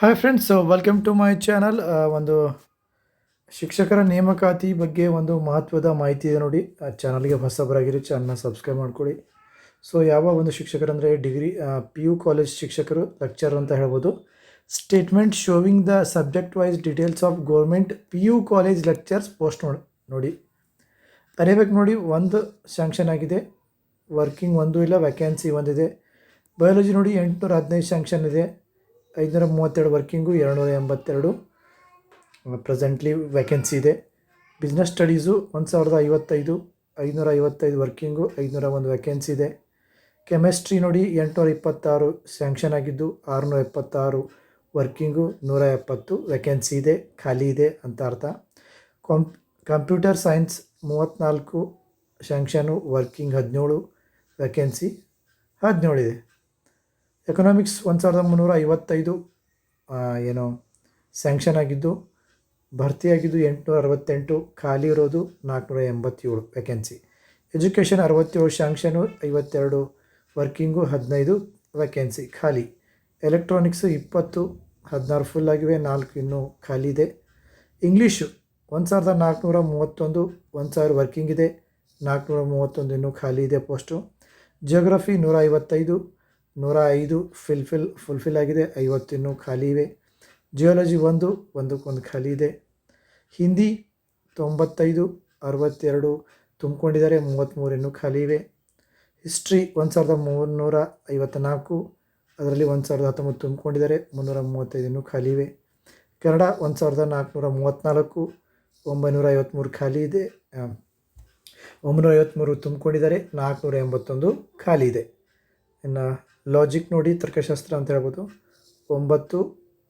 Hi friends, welcome to my channel. ಒಂದು ಶಿಕ್ಷಕರ ನೇಮಕಾತಿ ಬಗ್ಗೆ ಒಂದು ಮಹತ್ವದ ಮಾಹಿತಿ ಇದೆ ನೋಡಿ. ಚಾನಲ್ಗೆ ಹೊಸಬರಾಗಿರಿ, ಚಾನಲ್ನ ಸಬ್ಸ್ಕ್ರೈಬ್ ಮಾಡ್ಕೊಳ್ಳಿ. ಸೊ ಯಾವ ಒಂದು ಶಿಕ್ಷಕರಂದರೆ ಡಿಗ್ರಿ ಪಿ ಯು ಕಾಲೇಜ್ ಶಿಕ್ಷಕರು, ಲೆಕ್ಚರ್ ಅಂತ ಹೇಳ್ಬೋದು. Statement showing the subject wise details of government P U college lecturers post ನೋಡಿ ಬರೀಬೇಕು ನೋಡಿ. ಒಂದು ಸ್ಯಾಂಕ್ಷನ್ ಆಗಿದೆ, ವರ್ಕಿಂಗ್ ಒಂದು ಇಲ್ಲ, ವ್ಯಾಕೆನ್ಸಿ ಒಂದಿದೆ. ಬಯಾಲಜಿ ನೋಡಿ 815 ಸ್ಯಾಂಕ್ಷನ್ ಇದೆ, 532 ವರ್ಕಿಂಗು, 282 ಪ್ರೆಸೆಂಟ್ಲಿ ವ್ಯಾಕೆನ್ಸಿ ಇದೆ. ಬಿಸ್ನೆಸ್ ಸ್ಟಡೀಸು 1055, 555 ವರ್ಕಿಂಗು, 501 ವ್ಯಾಕೆನ್ಸಿ ಇದೆ. ಕೆಮಿಸ್ಟ್ರಿ ನೋಡಿ 826 ಸ್ಯಾಂಕ್ಷನ್ ಆಗಿದ್ದು, 676 ವರ್ಕಿಂಗು, 170 ವ್ಯಾಕೆನ್ಸಿ ಇದೆ, ಖಾಲಿ ಇದೆ ಅಂತ ಅರ್ಥ. ಕಂಪ್ಯೂಟರ್ ಸೈನ್ಸ್ 34 ಸ್ಯಾಂಕ್ಷನು, ವರ್ಕಿಂಗ್ 17, ವ್ಯಾಕೆನ್ಸಿ 17 ಇದೆ. ಎಕನಾಮಿಕ್ಸ್ 1355 ಏನೋ ಸ್ಯಾಂಕ್ಷನ್ ಆಗಿದ್ದು, ಭರ್ತಿಯಾಗಿದ್ದು 868, ಖಾಲಿ ಇರೋದು 487 ವ್ಯಾಕೆನ್ಸಿ. ಎಜುಕೇಷನ್ 67 ಸ್ಯಾಂಕ್ಷನು, 52 ವರ್ಕಿಂಗು, 15 ವ್ಯಾಕೆನ್ಸಿ, ಖಾಲಿ. ಎಲೆಕ್ಟ್ರಾನಿಕ್ಸು 20, 16 ಫುಲ್ ಆಗಿವೆ, 4 ಇನ್ನೂ ಖಾಲಿ ಇದೆ. ಇಂಗ್ಲೀಷು 1431, 1000 ವರ್ಕಿಂಗ್ ಇದೆ, 431 ಇನ್ನೂ ಖಾಲಿ ಇದೆ ಪೋಸ್ಟು. ಜಿಯೋಗ್ರಫಿ 155, 105 ಫುಲ್ಫಿಲ್ ಆಗಿದೆ, 50 ಇನ್ನೂ ಖಾಲಿ ಇವೆ. ಜಿಯಾಲಜಿ ಒಂದಕ್ಕೊಂದು ಖಾಲಿ ಇದೆ. ಹಿಂದಿ 95, 62 ತುಂಬಿಕೊಂಡಿದ್ದಾರೆ, 33 ಇನ್ನೂ ಖಾಲಿ ಇವೆ. ಹಿಸ್ಟ್ರಿ 1354, ಅದರಲ್ಲಿ 1019 ತುಂಬಿಕೊಂಡಿದ್ದಾರೆ, 335 ಇನ್ನೂ ಖಾಲಿ ಇವೆ. ಕನ್ನಡ 1434, 953 ಖಾಲಿ ಇದೆ, 953 ತುಂಬಿಕೊಂಡಿದ್ದಾರೆ, 481 ಖಾಲಿ ಇದೆ. ಇನ್ನು ಲಾಜಿಕ್ ನೋಡಿ, ತರ್ಕಶಾಸ್ತ್ರ ಅಂತ ಹೇಳ್ಬೋದು, 9,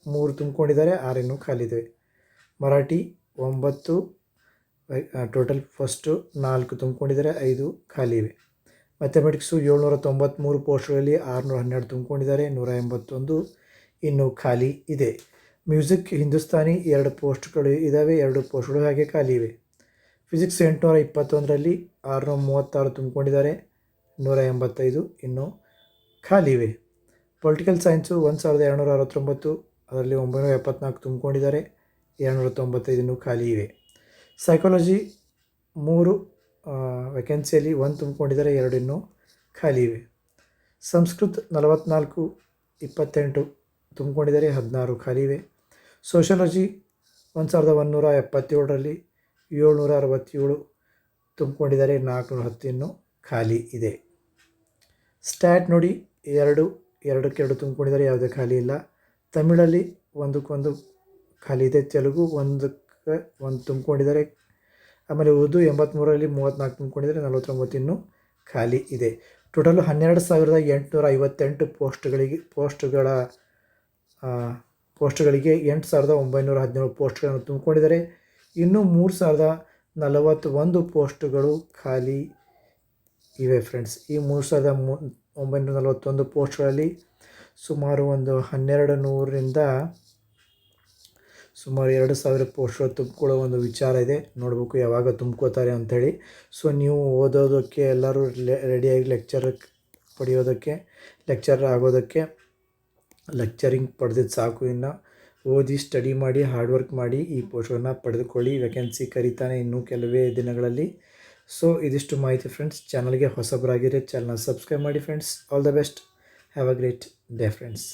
3 ತುಂಬಿಕೊಂಡಿದ್ದಾರೆ, 6 ಇನ್ನೂ ಖಾಲಿ ಇದೆ. ಮರಾಠಿ 9, ಟೋಟಲ್ ಫಸ್ಟು 4 ತುಂಬಿಕೊಂಡಿದ್ದಾರೆ, 5 ಖಾಲಿ ಇವೆ. ಮ್ಯಾಥಮೆಟಿಕ್ಸು 793 ಪೋಸ್ಟ್ಗಳಲ್ಲಿ 612 ತುಂಬಿಕೊಂಡಿದ್ದಾರೆ, 181 ಇನ್ನೂ ಖಾಲಿ ಇದೆ. ಮ್ಯೂಸಿಕ್ ಹಿಂದೂಸ್ತಾನಿ 2 ಪೋಸ್ಟ್ಗಳು ಇದ್ದಾವೆ, 2 ಪೋಸ್ಟ್ಗಳು ಹಾಗೆ ಖಾಲಿ ಇವೆ. ಫಿಸಿಕ್ಸ್ 821ರಲ್ಲಿ 636 ತುಂಬಿಕೊಂಡಿದ್ದಾರೆ, 185 ಇನ್ನೂ ಖಾಲಿ ಇವೆ. ಪೊಲಿಟಿಕಲ್ ಸೈನ್ಸು 1269, ಅದರಲ್ಲಿ 974 ತುಂಬಿಕೊಂಡಿದ್ದಾರೆ, 295 ಇನ್ನೂ ಖಾಲಿ ಇವೆ. ಸೈಕಾಲಜಿ 3 ವ್ಯಾಕೆನ್ಸಿಯಲ್ಲಿ 1 ತುಂಬಿಕೊಂಡಿದ್ದಾರೆ, 2 ಇನ್ನೂ ಖಾಲಿ ಇವೆ. ಸಂಸ್ಕೃತ್ 44, 28 ತುಂಬಿಕೊಂಡಿದ್ದಾರೆ, 16 ಖಾಲಿ ಇವೆ. ಸೋಷಿಯಾಲಜಿ 1177ರಲ್ಲಿ 767 ತುಂಬಿಕೊಂಡಿದ್ದಾರೆ, 410 ಇನ್ನೂ ಖಾಲಿ ಇದೆ. ಸ್ಟ್ಯಾಟ್ ನೋಡಿ 2 ತುಂಬಿಕೊಂಡಿದ್ದಾರೆ, ಯಾವುದೇ ಖಾಲಿ ಇಲ್ಲ. ತಮಿಳಲ್ಲಿ 1 ಖಾಲಿ ಇದೆ, ತೆಲುಗು 1 ತುಂಬಿಕೊಂಡಿದ್ದಾರೆ. ಆಮೇಲೆ ಉರ್ದು 83ರಲ್ಲಿ 34 ತುಂಬಿಕೊಂಡಿದ್ದಾರೆ, 49 ಇನ್ನೂ ಖಾಲಿ ಇದೆ. ಟೋಟಲು 12,858 ಪೋಸ್ಟ್ಗಳಿಗೆ 8,917 ಪೋಸ್ಟ್ಗಳನ್ನು ತುಂಬಿಕೊಂಡಿದ್ದಾರೆ. ಇನ್ನೂ 3,041 ಪೋಸ್ಟ್ಗಳು ಖಾಲಿ ಇವೆ ಫ್ರೆಂಡ್ಸ್. ಈ 3,941 ಪೋಸ್ಟ್ಗಳಲ್ಲಿ ಸುಮಾರು ಒಂದು 1200ರಿಂದ ಸುಮಾರು 2,000 ಪೋಸ್ಟ್ಗಳು ತುಂಬಿಕೊಳ್ಳೋ ಒಂದು ವಿಚಾರ ಇದೆ. ನೋಡಬೇಕು ಯಾವಾಗ ತುಂಬ್ಕೋತಾರೆ ಅಂಥೇಳಿ. ಸೊ ನೀವು ಓದೋದಕ್ಕೆ ಎಲ್ಲರೂ ರೆಡಿಯಾಗಿ ಲೆಕ್ಚರ್ ಆಗೋದಕ್ಕೆ ಲೆಕ್ಚರಿಂಗ್ ಪಡೆದಿದ್ದು ಸಾಕು. ಇನ್ನು ಓದಿ ಸ್ಟಡಿ ಮಾಡಿ ಹಾರ್ಡ್ ವರ್ಕ್ ಮಾಡಿ ಈ ಪೋಸ್ಟನ್ನು ಪಡೆದುಕೊಳ್ಳಿ. ವೇಕೆನ್ಸಿ ಕರೀತಾನೆ ಇನ್ನೂ ಕೆಲವೇ ದಿನಗಳಲ್ಲಿ. ಸೊ ಇದಿಷ್ಟು ಮಾಹಿತಿ ಫ್ರೆಂಡ್ಸ್. ಚಾನಲ್ಗೆ ಹೊಸಬರಾಗಿರಿ, ಚಾನಲ್ನ ಸಬ್ಸ್ಕ್ರೈಬ್ ಮಾಡಿ friends. All the best. Have a great day friends.